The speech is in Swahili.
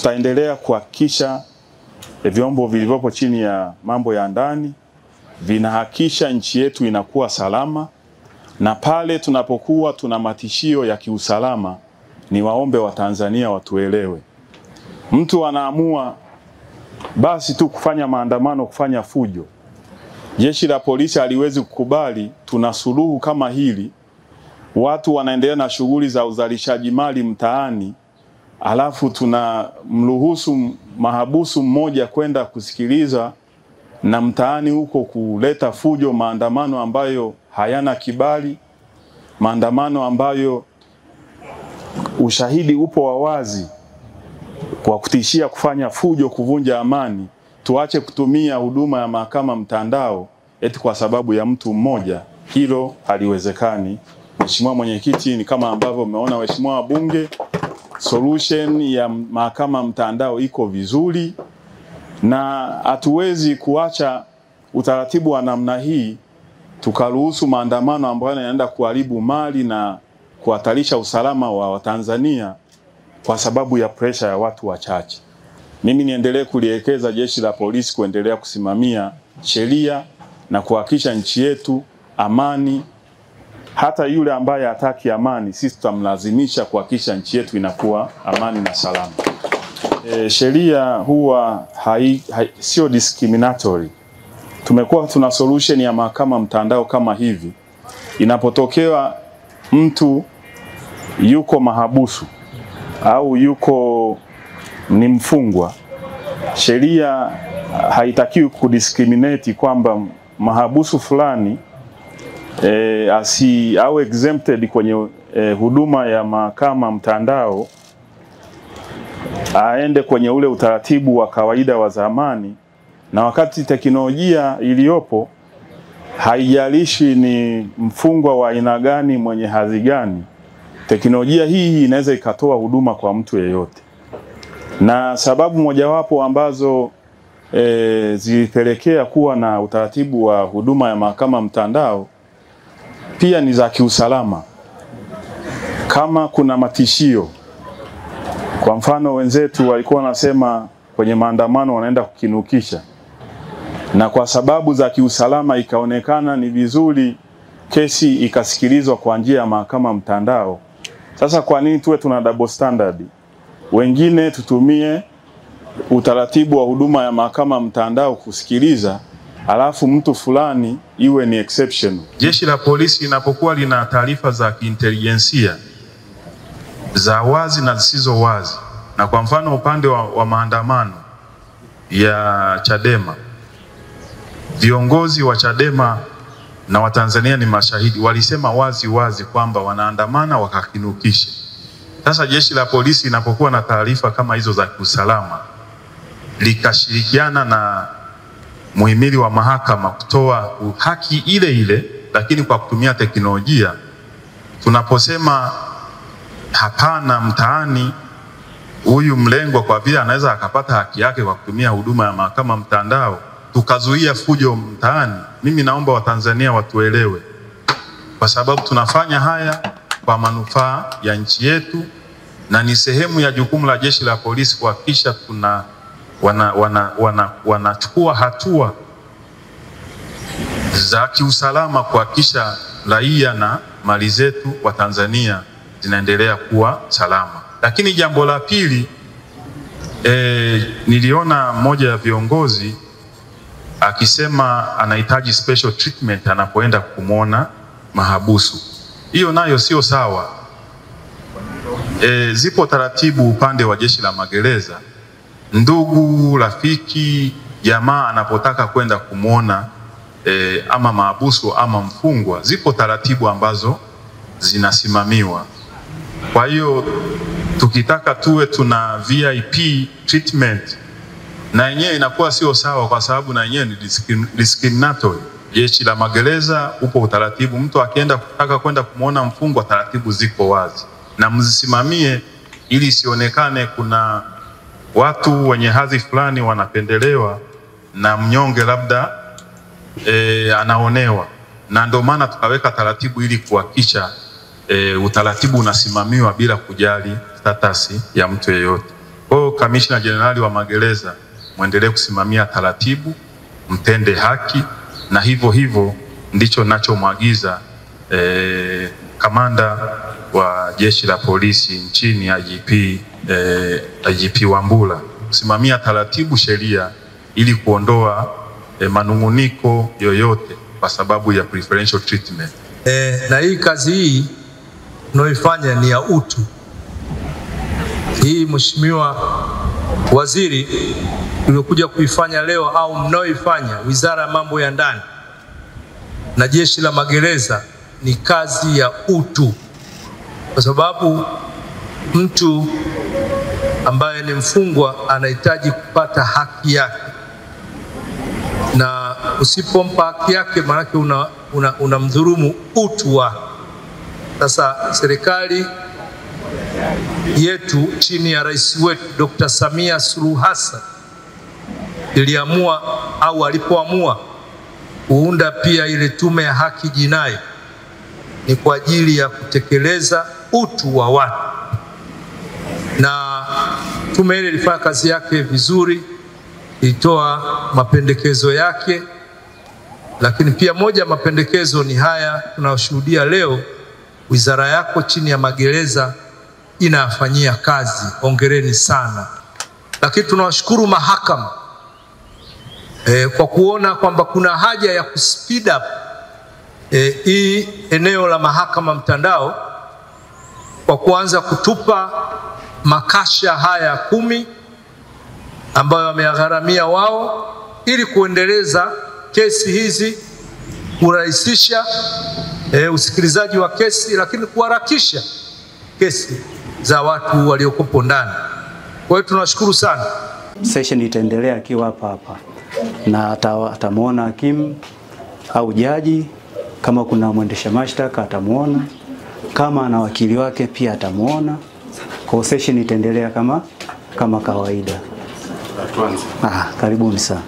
tutaendelea kuhakikisha vyombo vilivyopo chini ya mambo ya ndani vinahakikisha nchi yetu inakuwa salama, na pale tunapokuwa tuna matishio ya kiusalama, ni waombe wa Tanzania watuelewe. Mtu anaamua basi tu kufanya maandamano, kufanya fujo. Jeshi la polisi haliwezi kukubali. Tuna suluhu kama hili, watu wanaendelea na shughuli za uzalishaji mali mtaani, alafu tunamruhusu mahabusu mmoja kwenda kusikiliza na mtaani huko kuleta fujo, maandamano ambayo hayana kibali, maandamano ambayo ushahidi upo wa wazi kwa kutishia kufanya fujo, kuvunja amani. Tuache kutumia huduma ya mahakama mtandao eti kwa sababu ya mtu mmoja. Hilo haliwezekani. Mheshimiwa Mwenyekiti, ni kama ambavyo umeona waheshimiwa wabunge, solution ya mahakama mtandao iko vizuri, na hatuwezi kuacha utaratibu wa namna hii tukaruhusu maandamano ambayo yanaenda kuharibu mali na kuhatarisha usalama wa Watanzania kwa sababu ya pressure ya watu wachache. Mimi niendelee kulielekeza jeshi la polisi kuendelea kusimamia sheria na kuhakikisha nchi yetu amani. Hata yule ambaye hataki amani, sisi tutamlazimisha kuhakikisha nchi yetu inakuwa amani na salama. Sheria huwa sio discriminatory. Tumekuwa tuna solution ya mahakama mtandao kama hivi. Inapotokea mtu yuko mahabusu au yuko ni mfungwa, sheria haitakiwi kudiscriminate kwamba mahabusu fulani au exempted kwenye huduma ya mahakama mtandao, aende kwenye ule utaratibu wa kawaida wa zamani. Na wakati teknolojia iliyopo haijalishi ni mfungwa wa aina gani, mwenye hadhi gani, teknolojia hii inaweza ikatoa huduma kwa mtu yeyote. Na sababu mojawapo ambazo zilipelekea kuwa na utaratibu wa huduma ya mahakama mtandao pia ni za kiusalama. Kama kuna matishio, kwa mfano wenzetu walikuwa wanasema kwenye maandamano wanaenda kukinukisha, na kwa sababu za kiusalama ikaonekana ni vizuri kesi ikasikilizwa kwa njia ya mahakama mtandao. Sasa kwa nini tuwe tuna double standard? Wengine tutumie utaratibu wa huduma ya mahakama mtandao kusikiliza, alafu mtu fulani iwe ni exception. Jeshi la polisi linapokuwa lina taarifa za kiintelijensia za wazi na zisizo wazi, na kwa mfano upande wa maandamano ya Chadema, viongozi wa Chadema na Watanzania ni mashahidi, walisema wazi wazi kwamba wanaandamana wakakinukisha. Sasa jeshi la polisi linapokuwa na taarifa kama hizo za kiusalama, likashirikiana na muhimili wa mahakama kutoa haki ile ile lakini kwa kutumia teknolojia, tunaposema hapana mtaani, huyu mlengwa kwa vile anaweza akapata haki yake kwa kutumia huduma ya mahakama mtandao, tukazuia fujo mtaani. Mimi naomba Watanzania watuelewe, kwa sababu tunafanya haya kwa manufaa ya nchi yetu, na ni sehemu ya jukumu la jeshi la polisi kuhakikisha wanachukua hatua za kiusalama kuhakikisha raia na mali zetu wa Tanzania zinaendelea kuwa salama. Lakini jambo la pili, niliona mmoja ya viongozi akisema anahitaji special treatment anapoenda kumwona mahabusu. Hiyo nayo sio sawa. Zipo taratibu upande wa jeshi la magereza. Ndugu, rafiki, jamaa anapotaka kwenda kumwona ama mahabusu ama mfungwa, zipo taratibu ambazo zinasimamiwa. Kwa hiyo tukitaka tuwe tuna VIP treatment, na yenyewe inakuwa sio sawa, kwa sababu na yenyewe ni discriminatory. Jeshi la magereza upo utaratibu, mtu akienda kutaka kwenda kumwona mfungwa, taratibu ziko wazi, na mzisimamie ili isionekane kuna watu wenye hadhi fulani wanapendelewa na mnyonge labda anaonewa. Na ndio maana tukaweka taratibu ili kuhakikisha utaratibu unasimamiwa bila kujali status ya mtu yeyote. Kwa hiyo Kamishna Jenerali wa Magereza, muendelee kusimamia taratibu, mtende haki, na hivyo hivyo ndicho ninachomwagiza kamanda wa Jeshi la Polisi nchini IGP Wambura, kusimamia taratibu sheria ili kuondoa manunguniko yoyote kwa sababu ya preferential treatment. Na hii kazi hii tunayoifanya ni ya utu. Hii Mheshimiwa Waziri tuliokuja kuifanya leo au mnaoifanya Wizara ya Mambo ya Ndani na Jeshi la Magereza ni kazi ya utu, kwa sababu mtu ambaye ni mfungwa anahitaji kupata haki yake, na usipompa haki yake maanake unamdhulumu utu wake. Sasa serikali yetu chini ya rais wetu Dr. Samia Suluhu Hassan iliamua au alipoamua kuunda pia ile tume ya haki jinai, ni kwa ajili ya kutekeleza utu wa watu, na tume ile ilifanya kazi yake vizuri, ilitoa mapendekezo yake, lakini pia moja mapendekezo ni haya tunayoshuhudia leo. Wizara yako chini ya magereza inafanyia kazi, hongereni sana. Lakini tunawashukuru mahakama kwa kuona kwamba kuna haja ya kuspeed up hii eneo la mahakama mtandao, kwa kuanza kutupa makasha haya 10 ambayo wameyagharamia wao, ili kuendeleza kesi hizi, kurahisisha usikilizaji wa kesi, lakini kuharakisha kesi za watu waliokupo ndani. Kwa hiyo tunashukuru sana. Session itaendelea akiwa hapa na atamuona hakimu au jaji, kama kuna mwendesha mashtaka atamuona, kama ana wakili wake pia atamuona. Kwa session itaendelea kama kawaida. Karibuni sana.